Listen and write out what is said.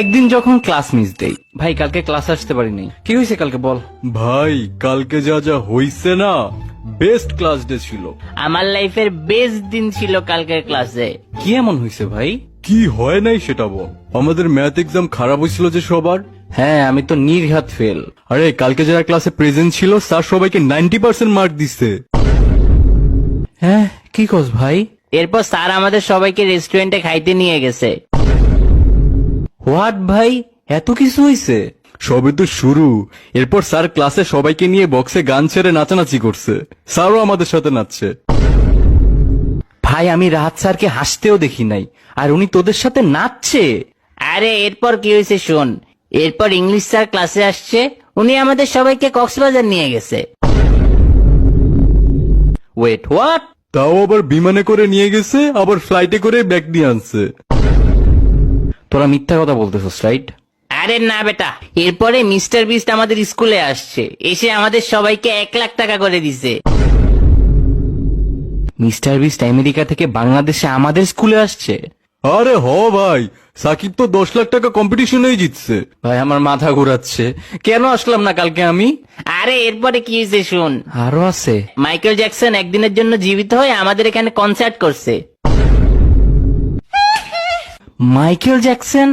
একদিন যখন class miss দেই, ভাই কালকে ক্লাস আসতে পারিনি। কি হয়েছে কালকে বল। ভাই কালকে যা যা হইছে না, বেস্ট ক্লাস ডে ছিল। আমার লাইফের বেস্ট দিন ছিল কালকের ক্লাসে। কি এমন হয়েছে ভাই? কি হয় নাই সেটা বল। আমাদের ম্যাথ এক্সাম খারাপ হয়েছিল যে সবার। হ্যাঁ, আমি তো নির্ঘাত ফেল। আরে কালকে যারা ক্লাসে প্রেজেন্ট ছিল স্যার সবাইকে 90% মার্ক দিছে। হ্যাঁ, কি কস ভাই? এরপর স্যার আমাদের সবাইকে রেস্টুরেন্টে খাইতে নিয়ে গেছে। হোয়াট ভাই, এত কিছু হয়েছে? সবে তো শুরু। এরপর স্যার ক্লাসে সবাইকে নিয়ে বক্সে গান ছেড়ে নাচানাচি করছে। স্যারও আমাদের সাথে নাচছে। ভাই আমি রাহাত স্যারকে হাসতেও দেখি নাই, আর উনি তোদের সাথে নাচছে। আরে এরপর কি হয়েছে শোন। এরপর ইংলিশ স্যার ক্লাসে আসছে, উনি আমাদের সবাইকে কক্সবাজার নিয়ে গেছে। Wait, what? তাও আবার বিমানে করে নিয়ে গেছে, আবার ফ্লাইটে করে ব্যাগ দিয়ে আনছে। তোরা মিথ্যা কথা বলতেছস, রাইট? আরে না বেটা, এরপরে মিস্টার বিস্ট আমাদের স্কুলে আসছে, এসে আমাদের সবাইকে 1,00,000 টাকা করে দিছে। মিস্টার বিস্ট আমেরিকা থেকে বাংলাদেশে আমাদের স্কুলে আসছে? আরে হ ভাই, সাকিব তো 10 লাখ টাকা কম্পিটিশনেই জিতছে। ভাই আমার মাথা ঘোরাচ্ছে, কেন আসলাম না কালকে আমি? আরে এরপরে কি হয়েছে শোন। আরো আছে? মাইকেল জ্যাকসন একদিনের জন্য জীবিত হয়ে আমাদের এখানে কনসার্ট করছে। Michael Jackson?